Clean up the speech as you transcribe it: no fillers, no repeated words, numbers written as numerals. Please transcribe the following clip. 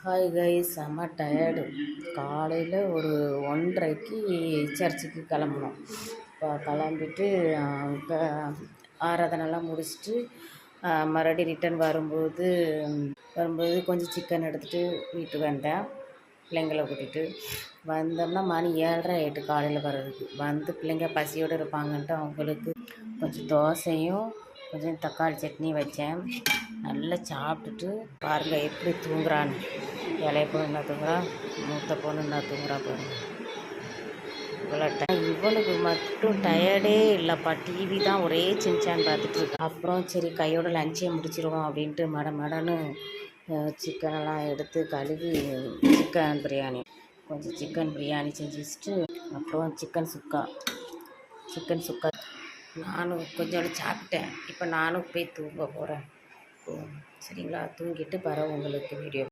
Hi guys, செம்ம tired. காலையில் ஒரு 1:30க்கு சர்ச்சுக்கு கிளம்புனோம். இப்போ கிளம்பிட்டு ஆராதனைலாம் முடிச்சுட்டு மறுபடியும் ரிட்டன் வரும்போது கொஞ்சம் சிக்கன் எடுத்துகிட்டு வீட்டுக்கு வந்தேன். பிள்ளைங்களை கூட்டிகிட்டு வந்தோம்னா மணி 7:30 ஆகிட்டு. காலையில் வர்றதுக்கு வந்து பிள்ளைங்க பசியோடு இருப்பாங்கன்ட்டு அவங்களுக்கு கொஞ்சம் தோசையும் கொஞ்சம் தக்காளி சட்னி வச்சேன். நல்லா சாப்பிட்டுட்டு பாருங்கள் எப்படி தூங்குறான்னு. இளைய பொண்ணு என்ன தூங்குறா, மூத்த பொண்ணு என்ன தூங்குறா பாருங்கள். இவ்வளோ இவனுக்கு மட்டும் டயர்டே இல்லைப்பா. டிவி தான் ஒரே சின்சான்னு பார்த்துட்டு இருக்கேன். அப்புறம் சரி கையோட லஞ்சே முடிச்சிருவோம் அப்படின்ட்டு மடன்னு சிக்கனெல்லாம் எடுத்து கழுவி சிக்கன் பிரியாணி செஞ்சு வச்சுட்டு அப்புறம் சிக்கன் சுக்கா நானும் கொஞ்சோண்டு சாப்பிட்டேன். இப்போ நானும் போய் தூங்க போகிறேன். சரிங்களா, தூங்கிட்டு பரவ உங்களுக்கு வீடியோ